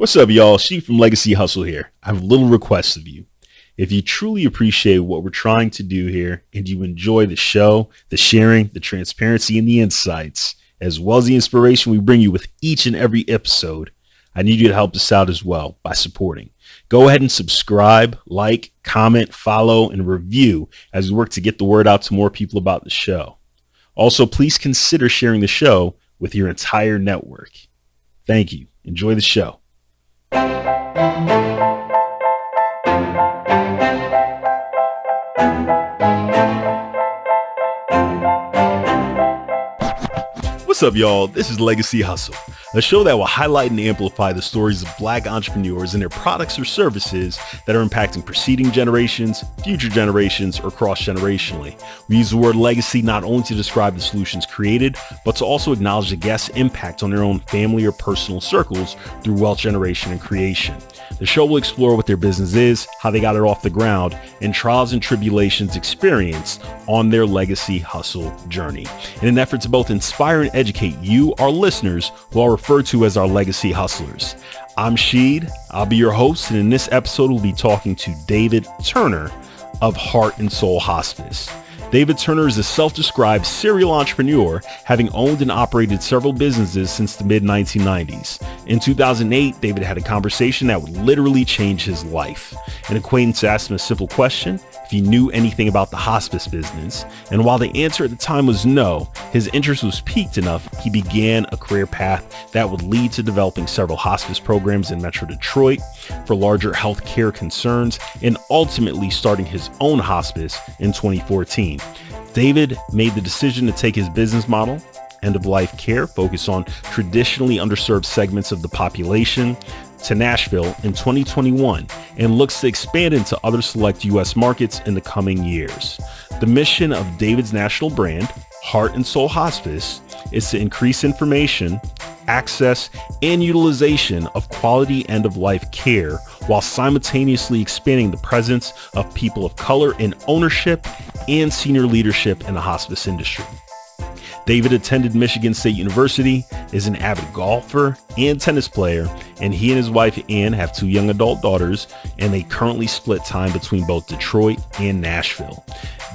What's up, y'all? She from Legacy Hustle here. I have a little request of you. If you truly appreciate what we're trying to do here and you enjoy the show, the sharing, the transparency, and the insights, as well as the inspiration we bring you with each and every episode, I need you to help us out as well by supporting. Go ahead and subscribe, like, comment, follow, and review as we work to get the word out to more people about the show. Also, please consider sharing the show with your entire network. Thank you. Enjoy the show. What's up, y'all? This is Legacy Hustle, a show that will highlight and amplify the stories of Black entrepreneurs and their products or services that are impacting preceding generations, future generations, or cross-generationally. We use the word legacy not only to describe the solutions created, but to also acknowledge the guest's impact on their own family or personal circles through wealth generation and creation. The show will explore what their business is, how they got it off the ground, and trials and tribulations experienced on their legacy hustle journey, in an effort to both inspire and educate you, our listeners, who are referred to as our legacy hustlers. I'm Sheed. I'll be your host, and in this episode, we'll be talking to David Turner of Heart and Soul Hospice. David Turner is a self-described serial entrepreneur, having owned and operated several businesses since the mid-1990s. In 2008, David had a conversation that would literally change his life. An acquaintance asked him a simple question: if he knew anything about the hospice business. And while the answer at the time was no, his interest was piqued enough, he began a career path that would lead to developing several hospice programs in Metro Detroit for larger healthcare concerns, and ultimately starting his own hospice in 2014. David made the decision to take his business model, end-of-life care, focus on traditionally underserved segments of the population, to Nashville in 2021, and looks to expand into other select U.S. markets in the coming years. The mission of David's national brand, Heart and Soul Hospice, is to increase information, access, and utilization of quality end-of-life care while simultaneously expanding the presence of people of color in ownership and senior leadership in the hospice industry. David attended Michigan State University, is an avid golfer and tennis player, and he and his wife Ann have 2 young adult daughters, and they currently split time between both Detroit and Nashville.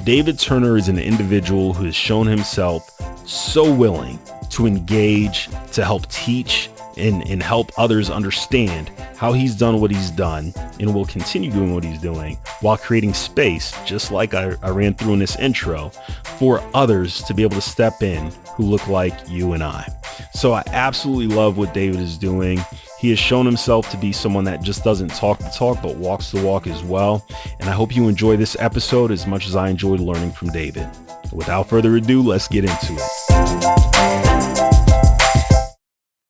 David Turner is an individual who has shown himself so willing to engage, to help teach, and help others understand how he's done what he's done and will continue doing what he's doing while creating space, just like I ran through in this intro, for others to be able to step in who look like you and I. So I absolutely love what David is doing. He has shown himself to be someone that just doesn't talk the talk, but walks the walk as well. And I hope you enjoy this episode as much as I enjoyed learning from David. Without further ado, let's get into it.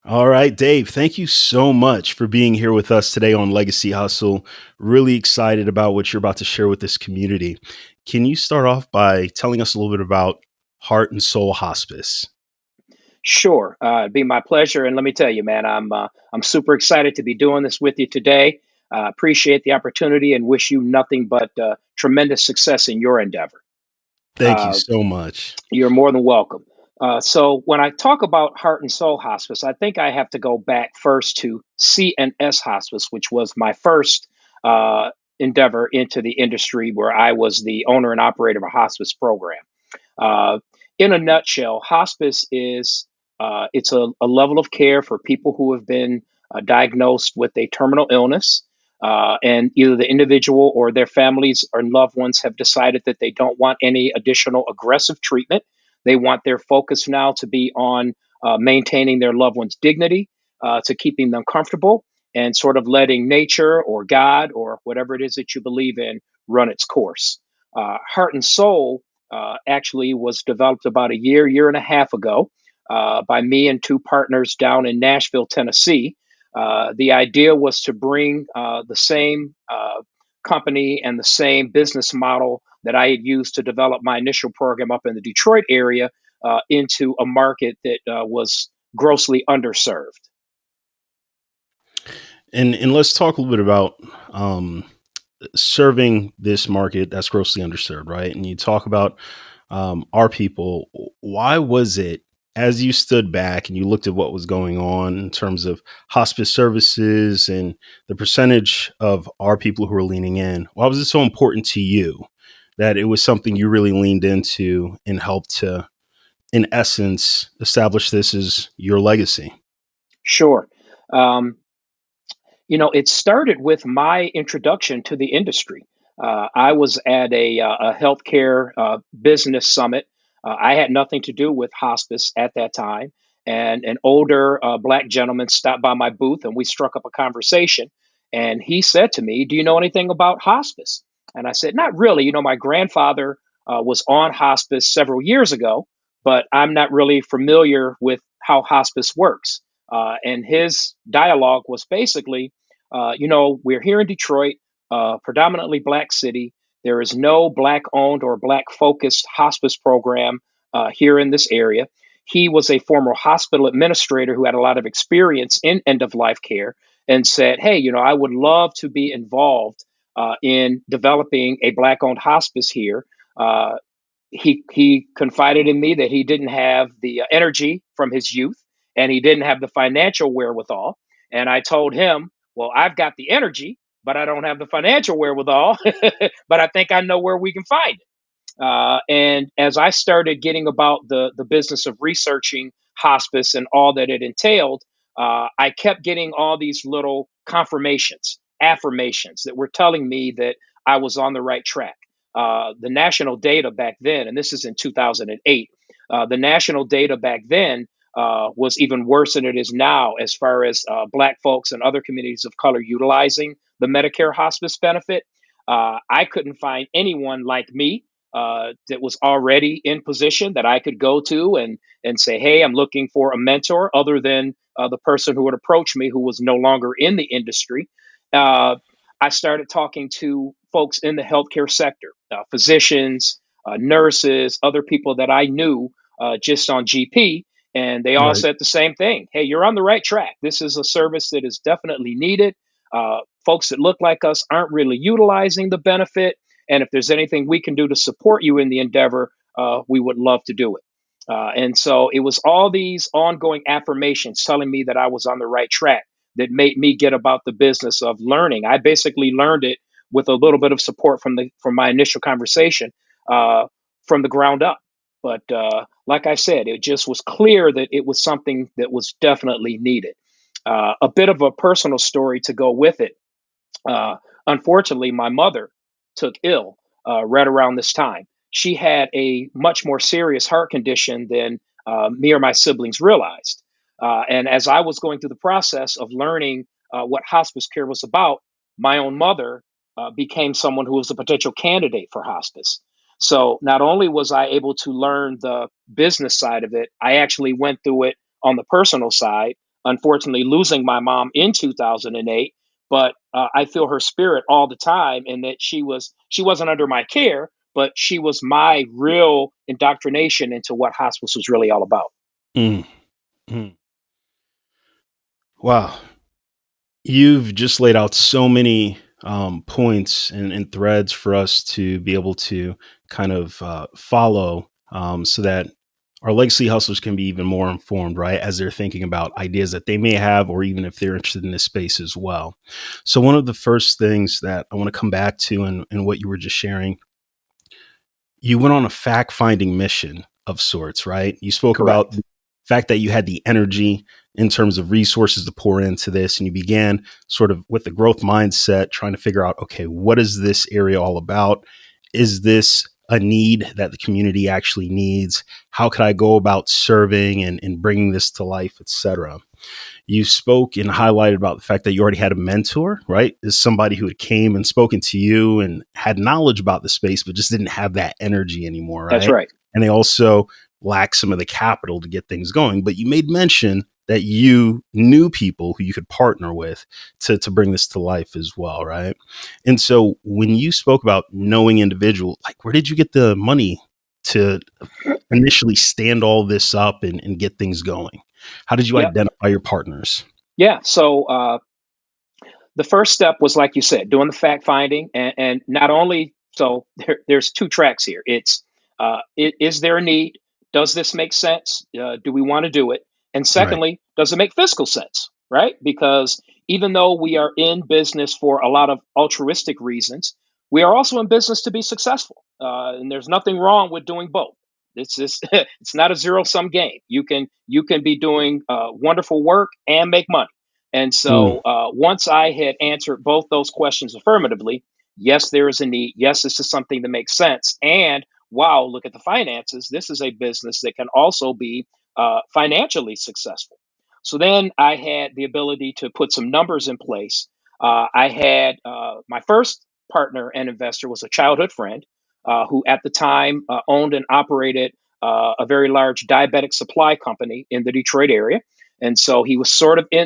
All right, Dave, thank you so much for being here with us today on Legacy Hustle. Really excited about what you're about to share with this community. Can you start off by telling us a little bit about Heart and Soul Hospice? Sure, it'd be my pleasure. And let me tell you, man, I'm super excited to be doing this with you today. Appreciate the opportunity and wish you nothing but tremendous success in your endeavor. Thank you Uh, so much. you're more than welcome. So when I talk about Heart and Soul Hospice, I think I have to go back first to C&S Hospice, which was my first endeavor into the industry, where I was the owner and operator of a hospice program. Uh, in a nutshell, hospice is it's a level of care for people who have been diagnosed with a terminal illness, and either the individual or their families or loved ones have decided that they don't want any additional aggressive treatment. They want their focus now to be on maintaining their loved one's dignity, to keeping them comfortable, and sort of letting nature or God or whatever it is that you believe in run its course. Heart and Soul actually was developed about a year and a half ago, by me and 2 partners down in Nashville, Tennessee. The idea was to bring the same company and the same business model that I had used to develop my initial program up in the Detroit area into a market that was grossly underserved. And let's talk a little bit about um, serving this market that's grossly underserved, right? And you talk about our people. Why was it as you stood back and you looked at what was going on in terms of hospice services and the percentage of our people who are leaning in, why was it so important to you that it was something you really leaned into and helped to, in essence, establish this as your legacy? Sure. Um, it started with my introduction to the industry. I was at a healthcare business summit. I had nothing to do with hospice at that time. And an older black gentleman stopped by my booth and we struck up a conversation. And he said to me, "Do you know anything about hospice?" And I said, "Not really. My grandfather was on hospice several years ago, but I'm not really familiar with how hospice works." And his dialogue was basically, we're here in Detroit, predominantly black city. There is no black owned or black focused hospice program here in this area. He was a former hospital administrator who had a lot of experience in end of life care and said, "Hey, I would love to be involved in developing a black owned hospice here." He confided in me that he didn't have the energy from his youth and he didn't have the financial wherewithal. And I told him, "Well, I've got the energy, but I don't have the financial wherewithal. But I think I know where we can find it." And as I started getting about the business of researching hospice and all that it entailed, I kept getting all these little confirmations, affirmations that were telling me that I was on the right track. The national data back then, and this is in 2008, the national data back then was even worse than it is now as far as Black folks and other communities of color utilizing the Medicare hospice benefit. I couldn't find anyone like me that was already in position that I could go to and say, "Hey, I'm looking for a mentor," other than the person who would approach me who was no longer in the industry. Uh, I started talking to folks in the healthcare sector, physicians, nurses, other people that I knew just on GP, and they all Right. said the same thing. "Hey, you're on the right track. This is a service that is definitely needed. Folks that look like us aren't really utilizing the benefit. And if there's anything we can do to support you in the endeavor, we would love to do it." And so it was all these ongoing affirmations telling me that I was on the right track that made me get about the business of learning. I basically learned it with a little bit of support from my initial conversation uh, from the ground up. But like I said, it just was clear that it was something that was definitely needed. A bit of a personal story to go with it. Uh, Unfortunately, my mother took ill right around this time. She had a much more serious heart condition than me or my siblings realized. And as I was going through the process of learning what hospice care was about, my own mother became someone who was a potential candidate for hospice. So not only was I able to learn the business side of it, I actually went through it on the personal side. Unfortunately, losing my mom in 2008, but I feel her spirit all the time, and that she wasn't under my care, but she was my real indoctrination into what hospice was really all about. Mm, mm. Wow. You've just laid out so many points and threads for us to be able to kind of follow so that our legacy hustlers can be even more informed, right? As they're thinking about ideas that they may have, or even if they're interested in this space as well. So, one of the first things that I want to come back to and what you were just sharing, you went on a fact finding mission of sorts, right? You spoke about Correct. the fact that you had the energy in terms of resources to pour into this, and you began sort of with the growth mindset, trying to figure out, okay, what is this area all about? Is this a need that the community actually needs? How could I go about serving and bringing this to life, et cetera? You spoke and highlighted about the fact that you already had a mentor, right? Is somebody who had came and spoken to you and had knowledge about the space, but just didn't have that energy anymore, That's right? right. And they also lack some of the capital to get things going. But you made mention that you knew people who you could partner with to bring this to life as well, right? And so when you spoke about knowing individual, like where did you get the money to initially stand all this up and get things going? How did you Yep. identify your partners? Yeah. So the first step was, like you said, doing the fact finding, and not only so there's two tracks here. It's is there a need? does this make sense? Do we want to do it? And Right. secondly, does it make fiscal sense? Right? Because even though we are in business for a lot of altruistic reasons, we are also in business to be successful. And there's nothing wrong with doing both. It's just it's not a zero sum game. You can be doing wonderful work and make money. And so Mm. once I had answered both those questions affirmatively, yes, there is a need. Yes, this is something that makes sense. And wow, look at the finances. This is a business that can also be financially successful. So then I had the ability to put some numbers in place. I had my first partner and investor was a childhood friend who at the time owned and operated a very large diabetic supply company in the Detroit area. And so he was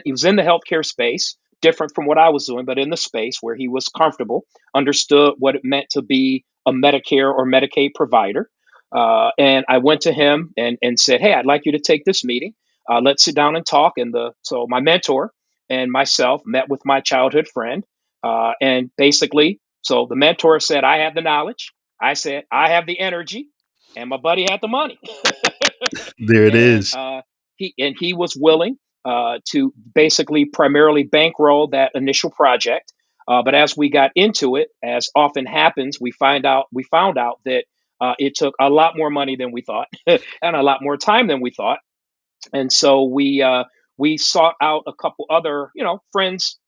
he was in the healthcare space, different from what I was doing, but in the space where he was comfortable, understood what it meant to be a Medicare or Medicaid provider. And I went to him and said, "Hey, I'd like you to take this meeting. Let's sit down and talk." And so my mentor and myself met with my childhood friend. And basically, so the mentor said, "I have the knowledge." I said, "I have the energy." And my buddy had the money. There it and is. he was willing to basically primarily bankroll that initial project. But as we got into it, as often happens, we found out that it took a lot more money than we thought, and a lot more time than we thought. And so we sought out a couple other friends,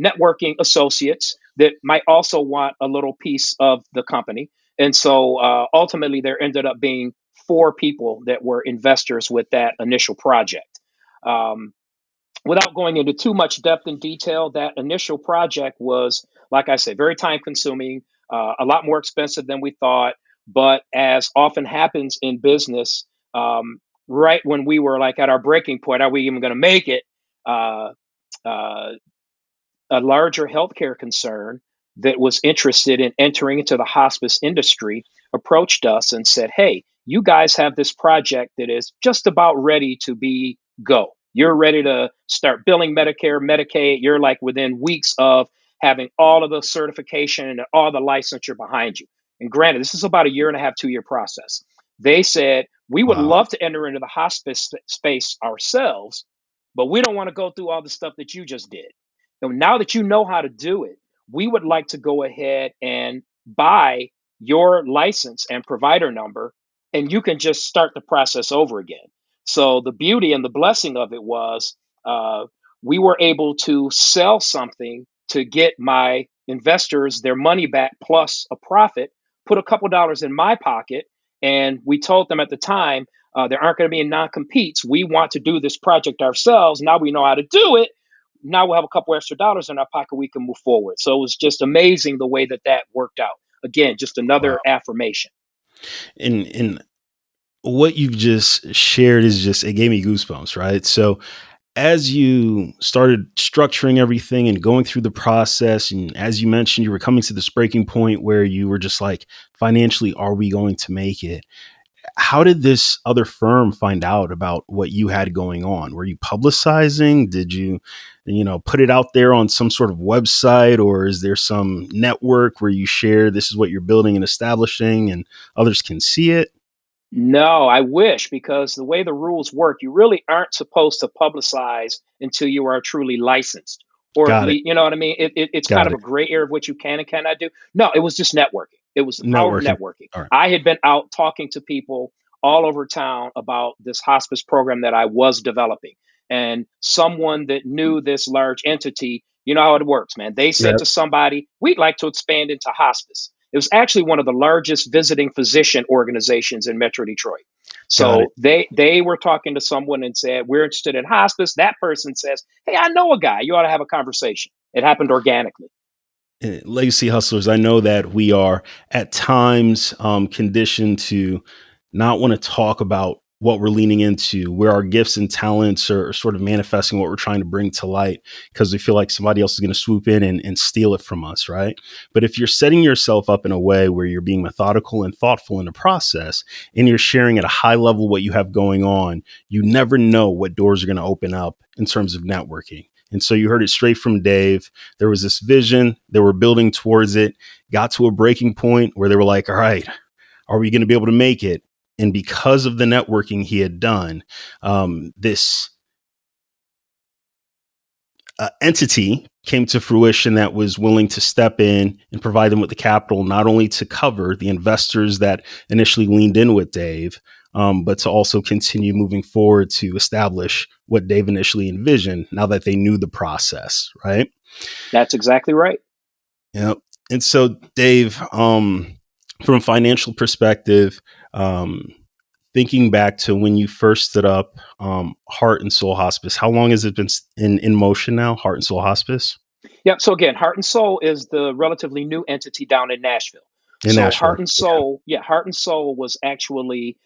networking associates that might also want a little piece of the company. And so ultimately there ended up being four people that were investors with that initial project. um, Without going into too much depth and detail, that initial project was, like I said, very time consuming, a lot more expensive than we thought. But as often happens in business, right when we were like at our breaking point, are we even going to make it? Uh, uh, a larger healthcare concern that was interested in entering into the hospice industry approached us and said, "Hey, you guys have this project that is just about ready to be go. You're ready to start billing Medicare, Medicaid. You're like within weeks of having all of the certification and all the licensure behind you." And granted, this is about a year and a half, 2 year process. They said, "We would Wow. love to enter into the hospice space ourselves, but we don't want to go through all the stuff that you just did. So now that you know how to do it, we would like to go ahead and buy your license and provider number, and you can just start the process over again." So the beauty and the blessing of it was uh, we were able to sell something to get my investors their money back plus a profit, put a couple dollars in my pocket. And we told them at the time, there aren't going to be any non competes. We want to do this project ourselves. Now we know how to do it. Now we'll have a couple extra dollars in our pocket. We can move forward. So it was just amazing the way that that worked out. Again, just Wow. another affirmation. And what you've just shared is just, it gave me goosebumps, right? So as you started structuring everything and going through the process, and as you mentioned, you were coming to this breaking point where you were just like, financially, are we going to make it? How did this other firm find out about what you had going on? Were you publicizing? Did you, put it out there on some sort of website, or is there some network where you share this is what you're building and establishing and others can see it? No, I wish, because the way the rules work, you really aren't supposed to publicize until you are truly licensed, or at Got it. least, you know what I mean? It's kind Got of a it. gray area of what you can and cannot do. No, it was just networking. It was the power of Networking. networking. All right. I had been out talking to people all over town about this hospice program that I was developing. And someone that knew this large entity, you know how it works, man. They said Yep. to somebody, "We'd like to expand into hospice." It was actually one of the largest visiting physician organizations in Metro Detroit. Got So it. they were talking to someone and said, "We're interested in hospice." That person says, "Hey, I know a guy. You ought to have a conversation." It happened organically. Legacy hustlers, I know that we are at times conditioned to not want to talk about what we're leaning into, where our gifts and talents are sort of manifesting what we're trying to bring to light, because we feel like somebody else is going to swoop in and steal it from us, right? But if you're setting yourself up in a way where you're being methodical and thoughtful in the process, and you're sharing at a high level what you have going on, you never know what doors are going to open up in terms of networking. And so you heard it straight from Dave. There was this vision, they were building towards it, got to a breaking point where they were like, all right, are we going to be able to make it? And because of the networking he had done, this entity came to fruition that was willing to step in and provide them with the capital, not only to cover the investors that initially leaned in with Dave, but to also continue moving forward to establish what Dave initially envisioned now that they knew the process, right? That's exactly right. Yeah. And so, Dave, from a financial perspective, um, thinking back to when you first stood up Heart and Soul Hospice, how long has it been in motion now, Heart and Soul Hospice? Yep. So again, Heart and Soul is the relatively new entity down in Nashville. In So Nashville. Heart and Okay. Soul, yeah, Heart and Soul was actually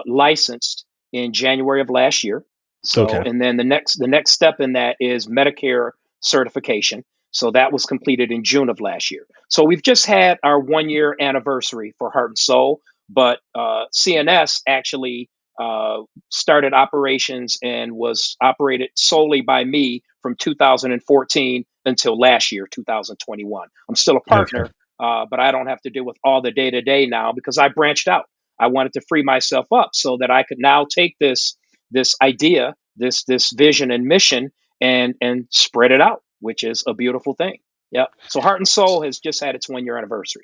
licensed in January of last year. So, Okay. and then the next step in that is Medicare certification. So that was completed in June of last year. So we've just had our 1 year anniversary for Heart and Soul, but CNS actually uh, started operations and was operated solely by me from 2014 until last year, 2021. I'm still a Okay. partner, but I don't have to deal with all the day to day now because I branched out. I wanted to free myself up so that I could now take this idea, this vision and mission, and spread it out, which is a beautiful thing. Yeah. So Heart and Soul has just had its 1 year anniversary.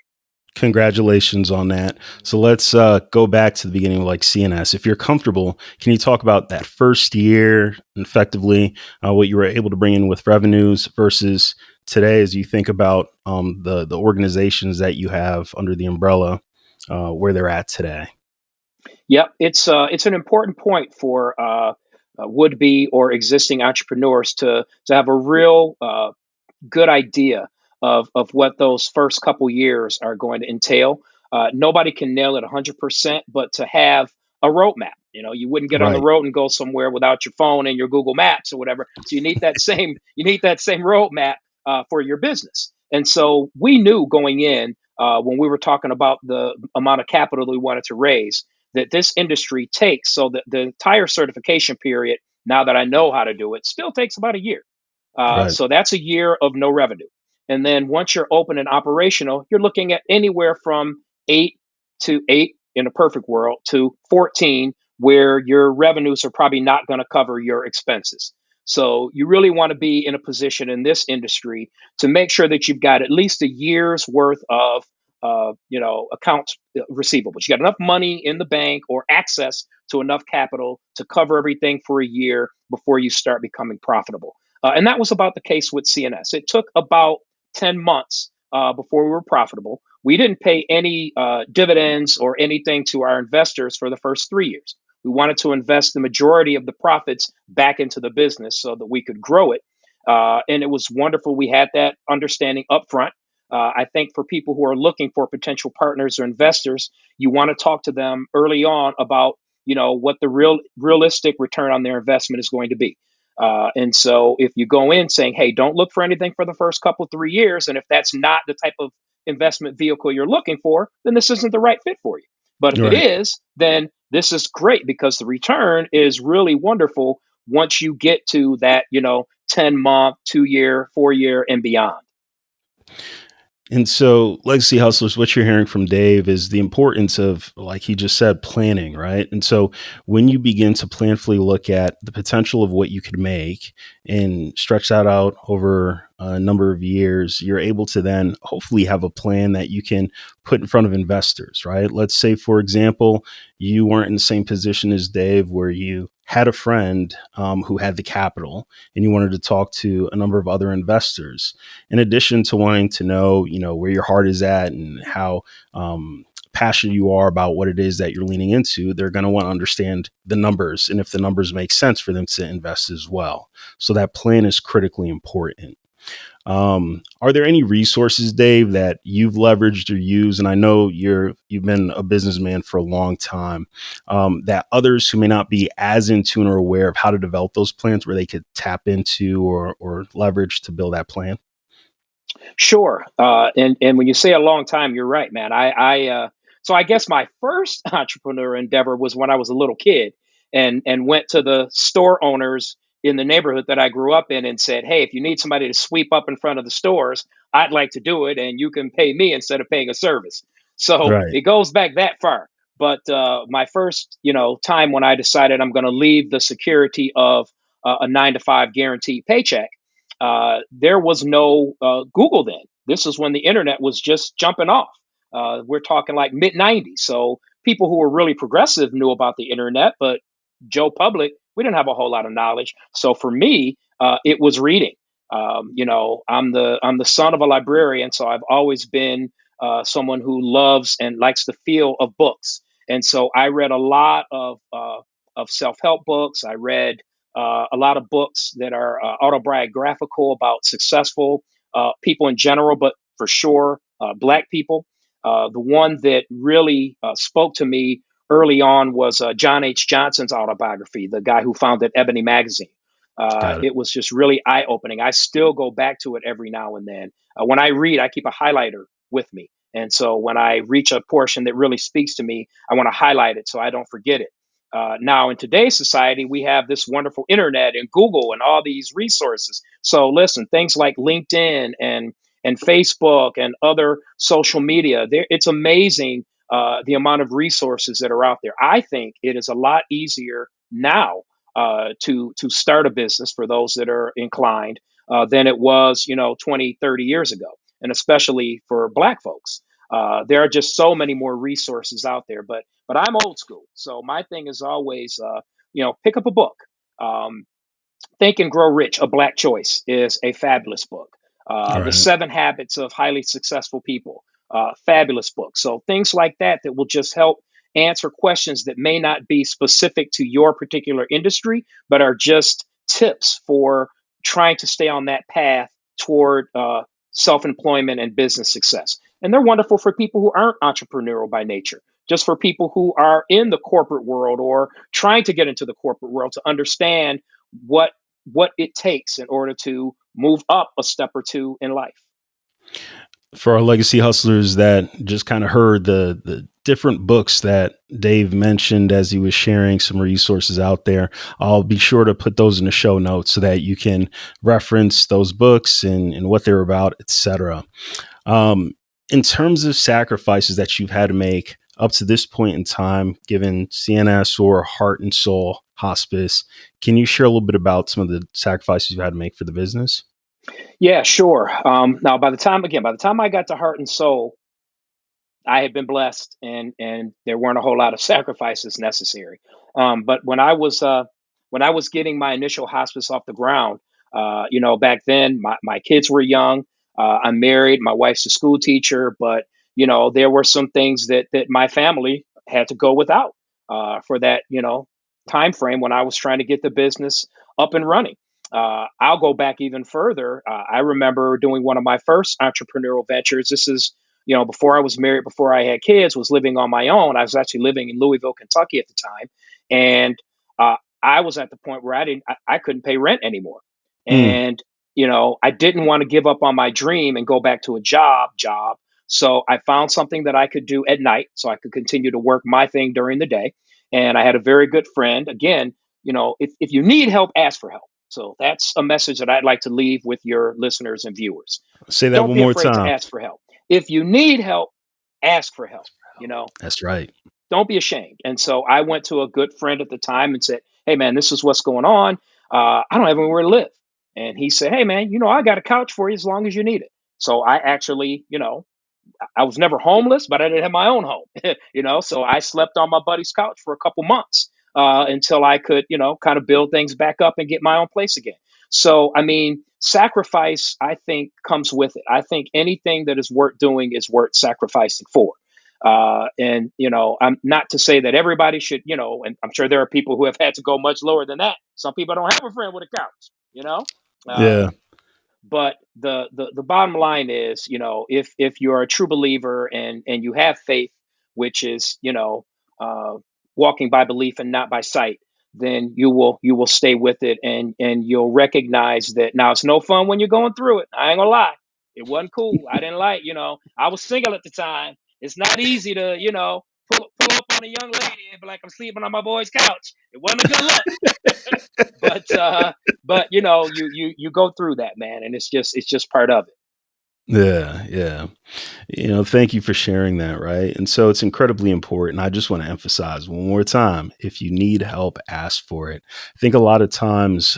Congratulations on that. So let's go back to the beginning, like CNS. If you're comfortable, can you talk about that first year, effectively, what you were able to bring in with revenues versus today, as you think about the organizations that you have under the umbrella, where they're at today? Yep, it's an important point for would be or existing entrepreneurs to have a real good idea of what those first couple years are going to entail. Nobody can nail it 100%, but to have a roadmap. You wouldn't get on the Right. road and go somewhere without your phone and your Google Maps or whatever. So you need that same roadmap for your business. And so we knew going in when we were talking about the amount of capital that we wanted to raise that this industry takes. So that the entire certification period, now that I know how to do it, still takes about a year. Right. So that's a year of no revenue. And then once you're open and operational, you're looking at anywhere from 8 in a perfect world to 14, where your revenues are probably not going to cover your expenses. So you really want to be in a position in this industry to make sure that you've got at least a year's worth of accounts receivables. You got enough money in the bank or access to enough capital to cover everything for a year before you start becoming profitable. And that was about the case with CNS. It took about 10 months before we were profitable. We didn't pay any dividends or anything to our investors for the first 3 years. We wanted to invest the majority of the profits back into the business so that we could grow it. And it was wonderful. We had that understanding upfront. I think for people who are looking for potential partners or investors, you want to talk to them early on about what the realistic return on their investment is going to be. And so if you go in saying, hey, don't look for anything for the first couple, 3 years, and if that's not the type of investment vehicle you're looking for, then this isn't the right fit for you. But if it Right. is, then this is great because the return is really wonderful once you get to that, 10-month, 2 year, 4 year, and beyond. And so, legacy hustlers, what you're hearing from Dave is the importance of, like he just said, planning, right? And so, when you begin to planfully look at the potential of what you could make and stretch that out over a number of years, you're able to then hopefully have a plan that you can put in front of investors, right? Let's say, for example, you weren't in the same position as Dave, where you had a friend who had the capital and you wanted to talk to a number of other investors in addition to wanting to know, where your heart is at and how passionate you are about what it is that you're leaning into, they're going to want to understand the numbers and if the numbers make sense for them to invest as well. So that plan is critically important. Are there any resources, Dave, that you've leveraged or used? And I know you've been a businessman for a long time. That others who may not be as in tune or aware of how to develop those plans, where they could tap into or leverage to build that plan. Sure. And when you say a long time, you're right, man. So I guess my first entrepreneur endeavor was when I was a little kid and went to the store owners in the neighborhood that I grew up in and said, hey, if you need somebody to sweep up in front of the stores, I'd like to do it and you can pay me instead of paying a service. So Right. it goes back that far. But my first, time when I decided I'm going to leave the security of a 9 to 5 guaranteed paycheck, there was no Google then. This is when the internet was just jumping off. We're talking like mid 90s. So people who were really progressive knew about the internet, but Joe Public, we didn't have a whole lot of knowledge. So for me, it was reading. I'm the son of a librarian, so I've always been someone who loves and likes the feel of books. And so I read a lot of self help books. I read a lot of books that are autobiographical about successful people in general, but for sure, Black people. The one that really spoke to me early on was John H. Johnson's autobiography, the guy who founded Ebony Magazine. Got it. It was just really eye opening. I still go back to it every now and then. When I read, I keep a highlighter with me. And so when I reach a portion that really speaks to me, I want to highlight it so I don't forget it. Now, in today's society, we have this wonderful internet and Google and all these resources. So, listen, things like LinkedIn and Facebook and other social media, it's amazing the amount of resources that are out there. I think it is a lot easier now to start a business for those that are inclined than it was 20, 30 years ago, and especially for Black folks. There are just so many more resources out there, but I'm old school, so my thing is always pick up a book. um, Think and Grow Rich, A Black Choice is a fabulous book. All The right. 7 Habits of Highly Successful People, fabulous book. So things like that will just help answer questions that may not be specific to your particular industry, but are just tips for trying to stay on that path toward self-employment and business success. And they're wonderful for people who aren't entrepreneurial by nature, just for people who are in the corporate world or trying to get into the corporate world to understand what what it takes in order to move up a step or two in life. For our legacy hustlers that just kind of heard the different books that Dave mentioned as he was sharing some resources out there, I'll be sure to put those in the show notes so that you can reference those books and what they're about, etc. Um, in terms of sacrifices that you've had to make up to this point in time, given CNS or Heart and Soul Hospice, can you share a little bit about some of the sacrifices you've had to make for the business? Yeah, sure. Now, by the time I got to Heart and Soul, I had been blessed, and there weren't a whole lot of sacrifices necessary. But when I was getting my initial hospice off the ground, back then my kids were young. I'm married. My wife's a school teacher, but there were some things that my family had to go without for that time frame when I was trying to get the business up and running. I'll go back even further. I remember doing one of my first entrepreneurial ventures. This is before I was married, before I had kids, was living on my own. I was actually living in Louisville, Kentucky at the time, and I was at the point where I couldn't pay rent anymore, Mm, and I didn't want to give up on my dream and go back to a job. So I found something that I could do at night, so I could continue to work my thing during the day. And I had a very good friend. Again, if you need help, ask for help. So that's a message that I'd like to leave with your listeners and viewers. say that Don't one be more afraid to time. ask for help. If you need help, ask for help. You know, That's right. don't be ashamed. And so I went to a good friend at the time and said, "Hey, man, this is what's going on. I don't have anywhere to live." And he said, "Hey, man, I got a couch for you as long as you need it." So I actually, I was never homeless, but I didn't have my own home. So I slept on my buddy's couch for a couple months until I could, kind of build things back up and get my own place again. So, I mean, sacrifice, I think, comes with it. I think anything that is worth doing is worth sacrificing for. And I'm not to say that everybody should, and I'm sure there are people who have had to go much lower than that. Some people don't have a friend with a couch, uh, Yeah. but the bottom line is, if you're a true believer and you have faith, which is uh, walking by belief and not by sight, then you will stay with it, and you'll recognize that now it's no fun when you're going through it. I ain't gonna lie, it wasn't cool. I didn't like, I was single at the time. It's not easy to pull up on a young lady and be like, I'm sleeping on my boy's couch. It wasn't a good look. but but you go through that, man, and it's just part of it. Yeah, yeah. Thank you for sharing that, right? And so it's incredibly important. I just want to emphasize one more time, if you need help, ask for it. I think a lot of times,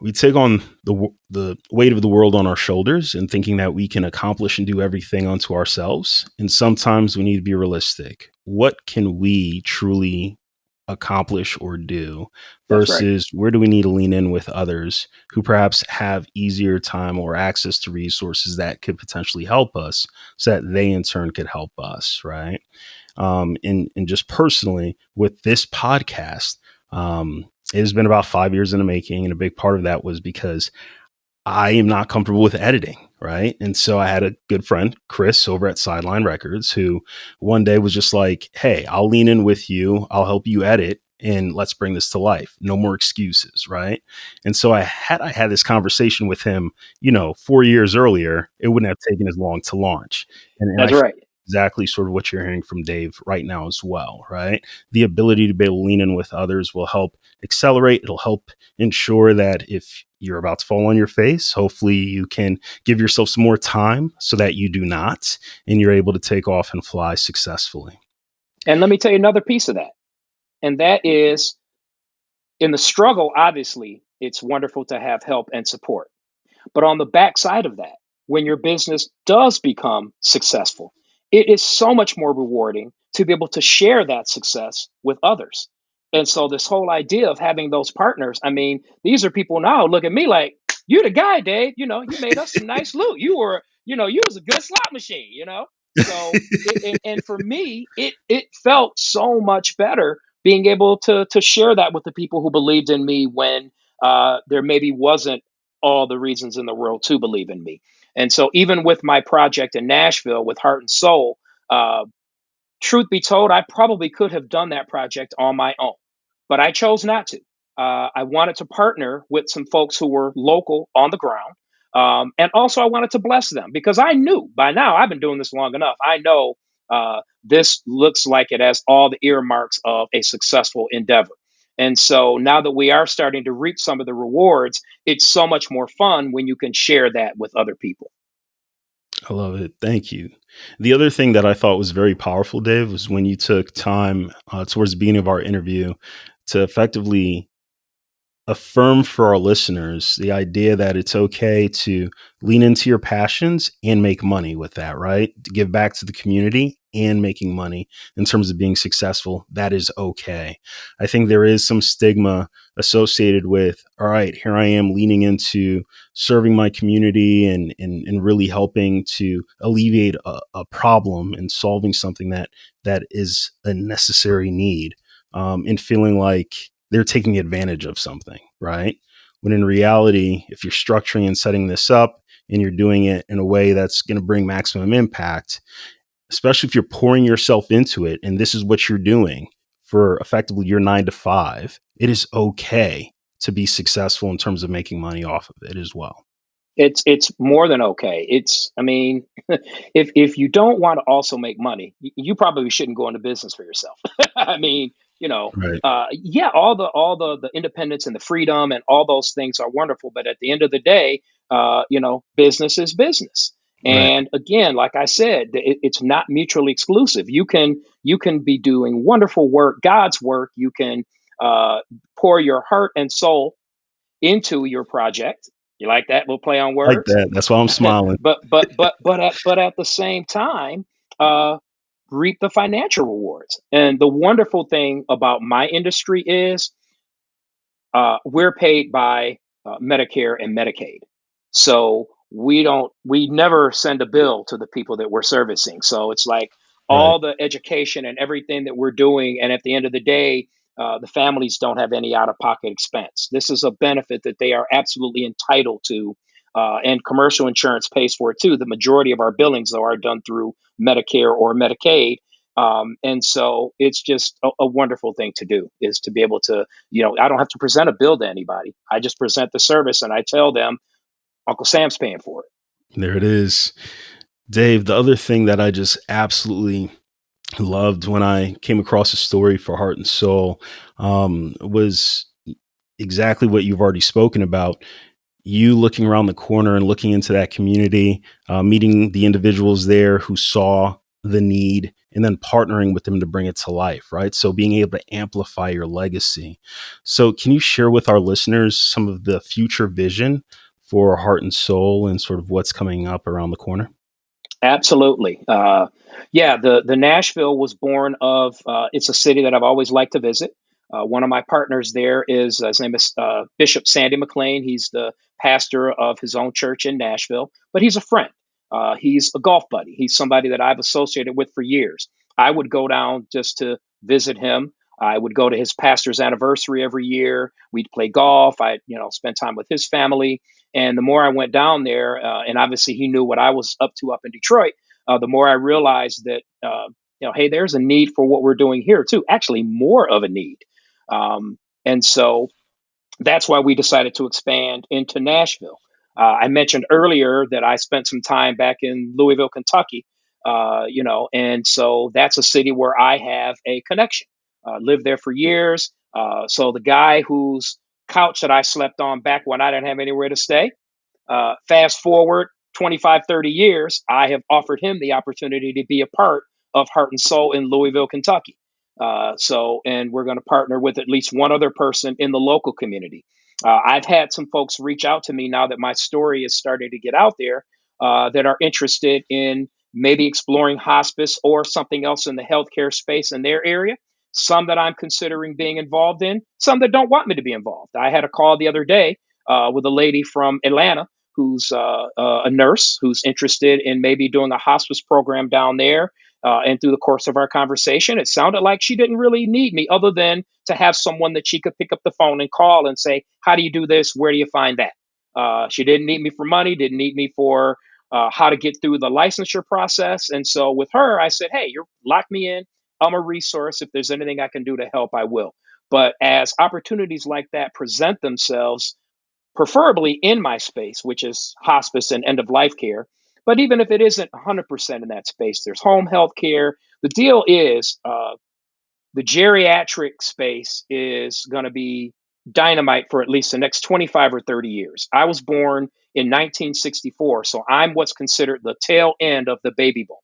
we take on the weight of the world on our shoulders and thinking that we can accomplish and do everything unto ourselves. And sometimes we need to be realistic. What can we truly accomplish or do That's right. versus where do we need to lean in with others who perhaps have easier time or access to resources that could potentially help us so that they in turn could help us, right? And just personally with this podcast, it has been about 5 years in the making, and a big part of that was because I am not comfortable with editing, right? And so I had a good friend, Chris, over at Sideline Records, who one day was just like, "Hey, I'll lean in with you. I'll help you edit, and let's bring this to life. No more excuses," right? And so I had this conversation with him, 4 years earlier. It wouldn't have taken as long to launch, and I That's feel right. exactly sort of what you're hearing from Dave right now as well, right? The ability to be able to lean in with others will help accelerate. It'll help ensure that if you're about to fall on your face, hopefully you can give yourself some more time so that you do not, and you're able to take off and fly successfully. And let me tell you another piece of that. And that is in the struggle, obviously, it's wonderful to have help and support. But on the backside of that, when your business does become successful, it is so much more rewarding to be able to share that success with others. And so, this whole idea of having those partners, I mean, these are people now look at me like, you the guy, Dave. You made us some nice loot. You was a good slot machine. So, and for me, it felt so much better being able to share that with the people who believed in me when there maybe wasn't all the reasons in the world to believe in me. And so, even with my project in Nashville with Heart and Soul, uh, truth be told, I probably could have done that project on my own, but I chose not to. I wanted to partner with some folks who were local on the ground. And also, I wanted to bless them because I knew by now, I've been doing this long enough. I know this looks like it has all the earmarks of a successful endeavor. And so now that we are starting to reap some of the rewards, it's so much more fun when you can share that with other people. I love it. Thank you. The other thing that I thought was very powerful, Dave, was when you took time towards the beginning of our interview to effectively affirm for our listeners the idea that it's okay to lean into your passions and make money with that, right? To give back to the community and making money in terms of being successful. That is okay. I think there is some stigma associated with, all right, here I am leaning into serving my community and really helping to alleviate a problem and solving something that is a necessary need, and feeling like they're taking advantage of something, right? When in reality, if you're structuring and setting this up and you're doing it in a way that's going to bring maximum impact, especially if you're pouring yourself into it and this is what you're doing for effectively your 9 to 5, it is okay to be successful in terms of making money off of it as well. It's more than okay. It's I mean, if you don't want to also make money, you probably shouldn't go into business for yourself. I mean, Right. yeah, all the independence and the freedom and all those things are wonderful, but at the end of the day, business is business. Right. And again, like I said, it's not mutually exclusive. You can be doing wonderful work, God's work. You can uh, pour your heart and soul into your project. You like that little play on Like words? that. That's why I'm smiling. But at the same time, uh, reap the financial rewards. And the wonderful thing about my industry is we're paid by Medicare and Medicaid. So we never send a bill to the people that we're servicing. So it's like Right. all the education and everything that we're doing. And at the end of the day, the families don't have any out of pocket expense. This is a benefit that they are absolutely entitled to. And commercial insurance pays for it too. The majority of our billings, though, are done through Medicare or Medicaid. And so it's just a wonderful thing to do is to be able to, I don't have to present a bill to anybody. I just present the service and I tell them Uncle Sam's paying for it. There it is. Dave, the other thing that I just absolutely loved when I came across a story for Heart and Soul, was exactly what you've already spoken about. you looking around the corner and looking into that community, meeting the individuals there who saw the need, and then partnering with them to bring it to life, right? So being able to amplify your legacy. So, can you share with our listeners some of the future vision for Heart and Soul and sort of what's coming up around the corner? Absolutely. Yeah, the Nashville was born of. It's a city that I've always liked to visit. One of my partners there is his name is Bishop Sandy McLean. He's the pastor of his own church in Nashville, but he's a friend. He's a golf buddy. He's somebody that I've associated with for years. I would go down just to visit him. I would go to his pastor's anniversary every year. We'd play golf. I, spend time with his family. And the more I went down there, and obviously he knew what I was up in Detroit, the more I realized that, hey, there's a need for what we're doing here too. Actually, more of a need. And so that's why we decided to expand into Nashville. I mentioned earlier that I spent some time back in Louisville, Kentucky, and so that's a city where I have a connection. Lived there for years. So the guy whose couch that I slept on back when I didn't have anywhere to stay, fast forward 25, 30 years, I have offered him the opportunity to be a part of Heart and Soul in Louisville, Kentucky. And we're going to partner with at least one other person in the local community. I've had some folks reach out to me now that my story is starting to get out there, that are interested in maybe exploring hospice or something else in the healthcare space in their area. Some that I'm considering being involved in, some that don't want me to be involved. I had a call the other day with a lady from Atlanta who's a nurse who's interested in maybe doing a hospice program down there. And through the course of our conversation, it sounded like she didn't really need me other than to have someone that she could pick up the phone and call and say, how do you do this? Where do you find that? She didn't need me for money, didn't need me for how to get through the licensure process. And so with her, I said, hey, you're lock me in. I'm a resource. If there's anything I can do to help, I will. But as opportunities like that present themselves, preferably in my space, which is hospice and end of life care. But even if it isn't 100% in that space, there's home health care. The deal is the geriatric space is going to be dynamite for at least the next 25 or 30 years. I was born in 1964, so I'm what's considered the tail end of the baby boom.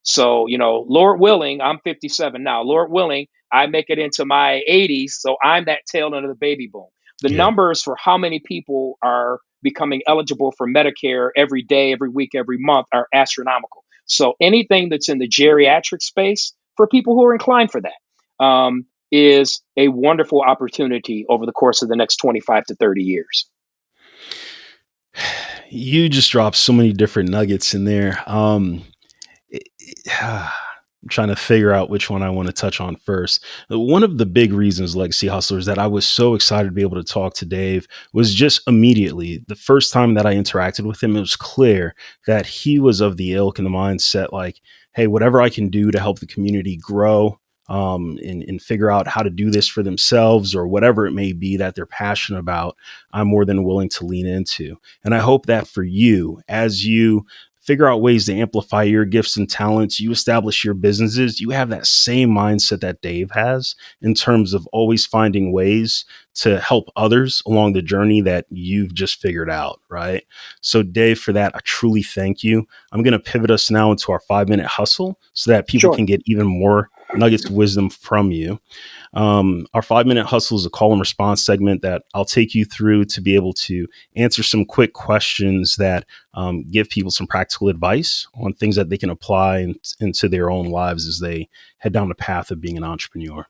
So, Lord willing, I'm 57 now. Lord willing, I make it into my 80s. So I'm that tail end of the baby boom. The Yeah. numbers for how many people are becoming eligible for Medicare every day, every week, every month are astronomical. So anything that's in the geriatric space for people who are inclined for that is a wonderful opportunity over the course of the next 25 to 30 years. You just dropped so many different nuggets in there. I'm trying to figure out which one I want to touch on first. One of the big reasons, Legacy Hustlers, that I was so excited to be able to talk to Dave was just immediately the first time that I interacted with him, it was clear that he was of the ilk and the mindset like, hey, whatever I can do to help the community grow, and figure out how to do this for themselves or whatever it may be that they're passionate about, I'm more than willing to lean into. And I hope that for you, as you figure out ways to amplify your gifts and talents, you establish your businesses, you have that same mindset that Dave has in terms of always finding ways to help others along the journey that you've just figured out, right? So, Dave, for that, I truly thank you. I'm going to pivot us now into our 5 minute hustle so that people Sure. can get even more nuggets of wisdom from you. Our 5 minute hustle is a call and response segment that I'll take you through to be able to answer some quick questions that give people some practical advice on things that they can apply into their own lives as they head down the path of being an entrepreneur.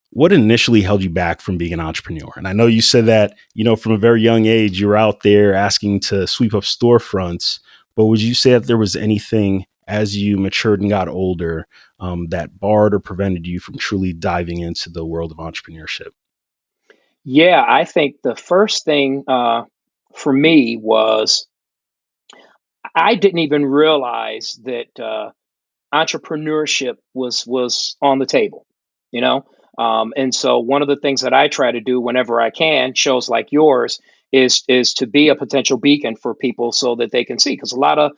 What initially held you back from being an entrepreneur? And I know you said that, from a very young age, you were out there asking to sweep up storefronts, but would you say that there was anything as you matured and got older that barred or prevented you from truly diving into the world of entrepreneurship? Yeah, I think the first thing for me was I didn't even realize that entrepreneurship was on the table, you know. And so one of the things that I try to do whenever I can, shows like yours, is to be a potential beacon for people so that they can see. Because a lot of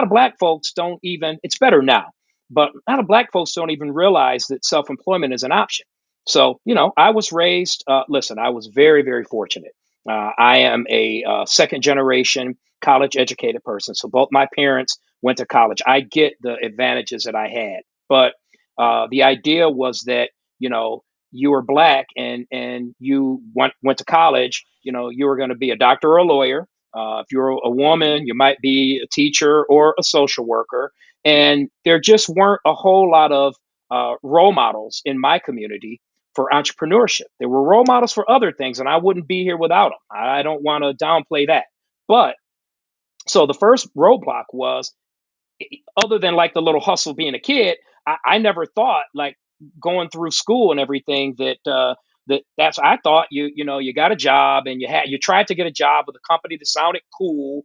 Black folks don't even. It's better now, but a lot of Black folks don't even realize that self employment is an option. So I was raised. Listen, I was very very fortunate. I am a second generation college educated person. So both my parents went to college. I get the advantages that I had, but the idea was that, you know, you were black and you went to college, you know, you were going to be a doctor or a lawyer. If you're a woman, you might be a teacher or a social worker. And there just weren't a whole lot of role models in my community for entrepreneurship. There were role models for other things, and I wouldn't be here without them. I don't want to downplay that. But so the first roadblock was, other than like the little hustle being a kid, I never thought, like, going through school and everything, that's I thought you know you got a job and you tried to get a job with a company that sounded cool,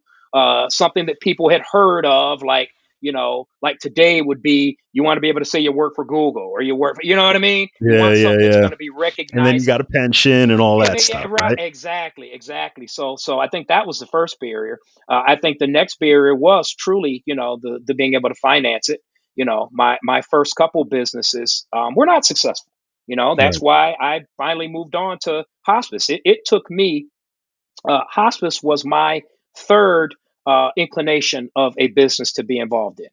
something that people had heard of, like, you know, like today would be, you want to be able to say you work for Google or you work for, you know what I mean, you Yeah, want yeah, something that's yeah. going to be And then you recognized. got a pension and all Yeah, that yeah, stuff, right. right? Exactly, exactly. So I think that was the first barrier. I think the next barrier was truly, you know, the being able to finance it. You know, my first couple businesses were not successful. You know, that's Right. why I finally moved on to hospice. It took me. Hospice was my third inclination of a business to be involved in.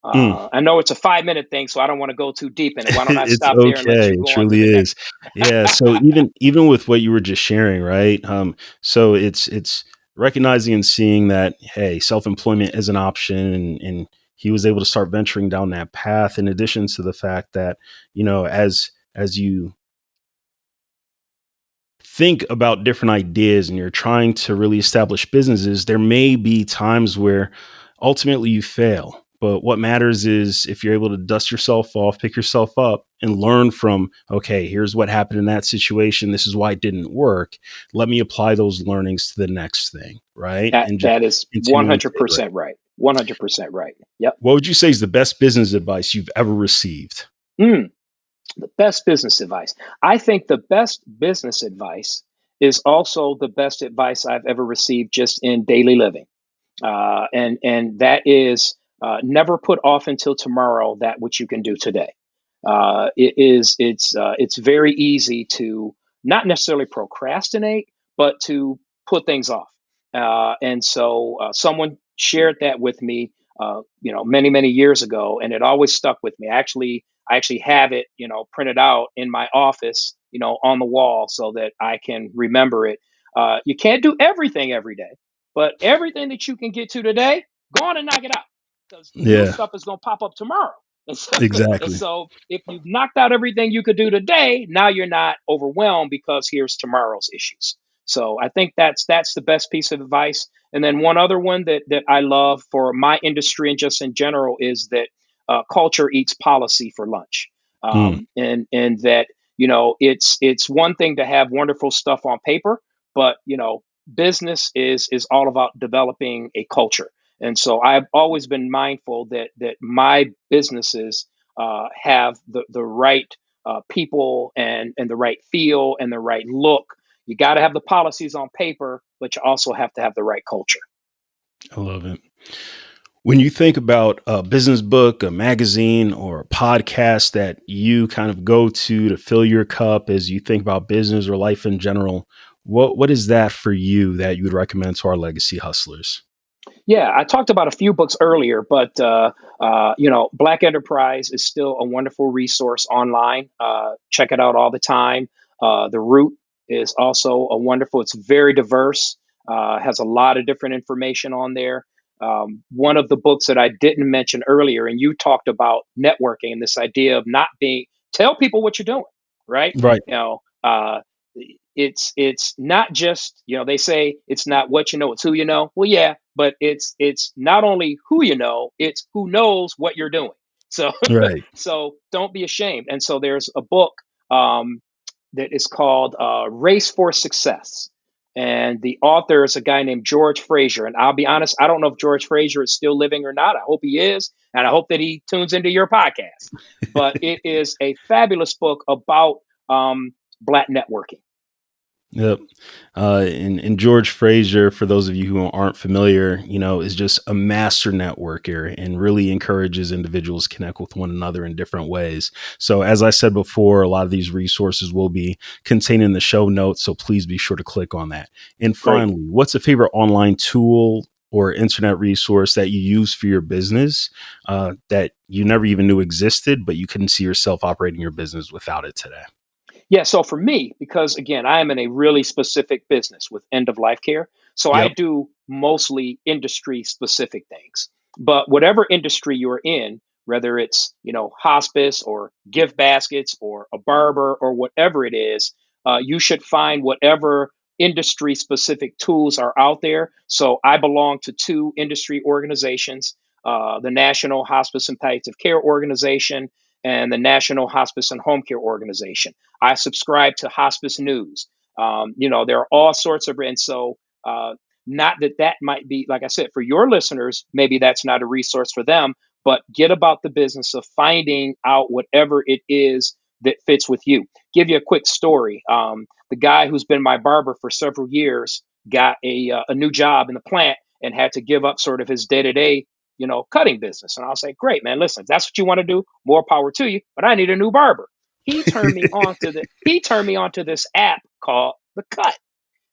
Mm. I know it's a 5 minute thing, so I don't want to go too deep in it. Why don't I It's stop there and let okay. you It go on to truly the is. next? Yeah. So even with what you were just sharing, right? So it's recognizing and seeing that, hey, self-employment is an option, and he was able to start venturing down that path. In addition to the fact that, as you think about different ideas and you're trying to really establish businesses, there may be times where ultimately you fail. But what matters is if you're able to dust yourself off, pick yourself up, and learn from, okay, here's what happened in that situation. This is why it didn't work. Let me apply those learnings to the next thing, right? That And just that is continuing to iterate. 100% right. 100% right. Yep. What would you say is the best business advice you've ever received? Mm, the best business advice. I think the best business advice is also the best advice I've ever received just in daily living. And that is, never put off until tomorrow that which you can do today. It's very easy to not necessarily procrastinate, but to put things off. And so someone shared that with me, you know, many years ago, and it always stuck with me. I actually have it, you know, printed out in my office, you know, on the wall so that I can remember it. You can't do everything every day, but everything that you can get to today, go on and knock it out, because new Yeah, stuff is going to pop up tomorrow. And so, and exactly. so if you've knocked out everything you could do today, now you're not overwhelmed because here's tomorrow's issues. So I think that's the best piece of advice. And then one other one that I love for my industry and just in general is that culture eats policy for lunch. Mm, And that, you know, it's one thing to have wonderful stuff on paper, but, you know, business is all about developing a culture. And so I've always been mindful that my businesses have the right people and the right feel and the right look. You got to have the policies on paper, but you also have to have the right culture. I love it. When you think about a business book, a magazine, or a podcast that you kind of go to fill your cup as you think about business or life in general, what is that for you that you would recommend to our legacy hustlers? Yeah, I talked about a few books earlier, but you know, Black Enterprise is still a wonderful resource online. Check it out all the time. The Root is also a wonderful. It's very diverse. Has a lot of different information on there. One of the books that I didn't mention earlier, and you talked about networking and this idea of not being, tell people what you're doing, right? Right. You know, it's not just, you know, they say it's not what you know, it's who you know. Well, yeah, but it's not only who you know, it's who knows what you're doing. So Right. so don't be ashamed. And so there's a book um, that is called Race for Success. And the author is a guy named George Frazier. And I'll be honest, I don't know if George Frazier is still living or not. I hope he is. And I hope that he tunes into your podcast. But it is a fabulous book about Black networking. Yep. And George Frazier, for those of you who aren't familiar, is just a master networker and really encourages individuals to connect with one another in different ways. So, as I said before, a lot of these resources will be contained in the show notes. So please be sure to click on that. And Great. finally, what's a favorite online tool or internet resource that you use for your business that you never even knew existed, but you couldn't see yourself operating your business without it today? Yeah, so for me, because again, I am in a really specific business with end of life care, so I Yep. do mostly industry specific things. But whatever industry you're in, whether it's hospice or gift baskets or a barber or whatever it is, you should find whatever industry specific tools are out there. So I belong to two industry organizations, the National Hospice and Palliative Care Organization and the National Hospice and Home Care Organization. I subscribe to Hospice News. There are all sorts of, and so not that that might be, like I said, for your listeners, maybe that's not a resource for them, but get about the business of finding out whatever it is that fits with you. Give you a quick story. The guy who's been my barber for several years got a new job in the plant and had to give up sort of his day to day, cutting business. And I'll say, great, man, listen, if that's what you want to do, more power to you, but I need a new barber. He turned me on to this app called The Cut.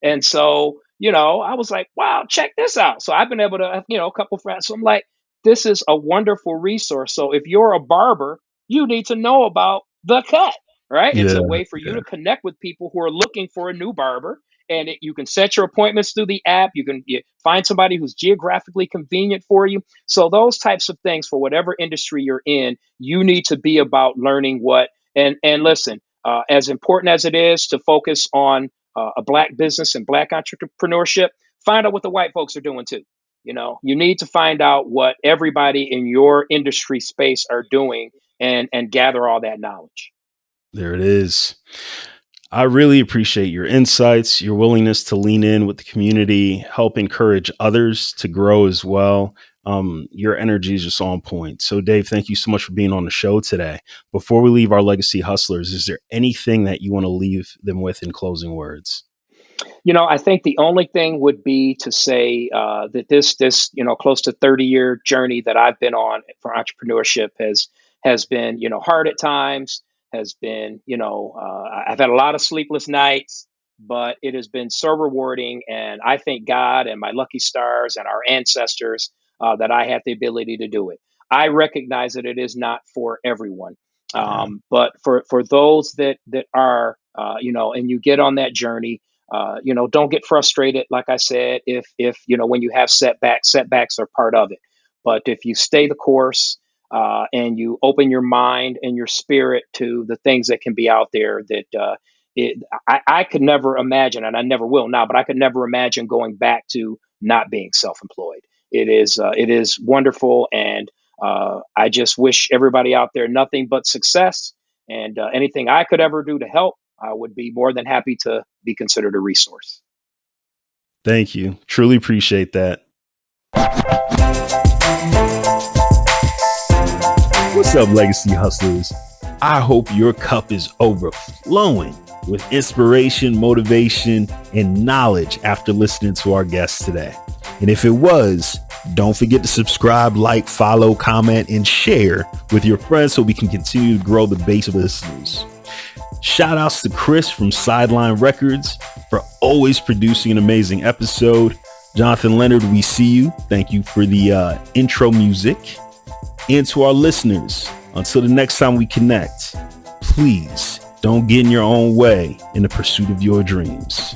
And so, I was like, wow, check this out. So I've been able to, a couple friends. So I'm like, this is a wonderful resource. So if you're a barber, you need to know about The Cut, right? It's Yeah. a way for you to connect with people who are looking for a new barber. And you can set your appointments through the app. You find somebody who's geographically convenient for you. So those types of things for whatever industry you're in, you need to be about learning what. And listen, as important as it is to focus on a black business and black entrepreneurship, find out what the white folks are doing too. You need to find out what everybody in your industry space are doing and gather all that knowledge. There it is. I really appreciate your insights, your willingness to lean in with the community, help encourage others to grow as well. Your energy is just on point. So, Dave, thank you so much for being on the show today. Before we leave our legacy hustlers, is there anything that you want to leave them with in closing words? I think the only thing would be to say that this close to 30-year journey that I've been on for entrepreneurship has been hard at times, has been I've had a lot of sleepless nights, but it has been so rewarding, and I thank God and my lucky stars and our ancestors that I had the ability to do it. I recognize that it is not for everyone, Yeah. but for those that are and you get on that journey, don't get frustrated. Like I said, if when you have setbacks are part of it. But if you stay the course and you open your mind and your spirit to the things that can be out there, that I could never imagine, and I never will now, but I could never imagine going back to not being self-employed. It is wonderful, and I just wish everybody out there nothing but success. And anything I could ever do to help, I would be more than happy to be considered a resource. Thank you. Truly appreciate that. What's up, Legacy Hustlers? I hope your cup is overflowing with inspiration, motivation, and knowledge after listening to our guests today. And if it was, don't forget to subscribe, like, follow, comment, and share with your friends so we can continue to grow the base of listeners. Shout outs to Chris from Sideline Records for always producing an amazing episode. Jonathan Leonard, we see you. Thank you for the intro music. And to our listeners, until the next time we connect, please don't get in your own way in the pursuit of your dreams.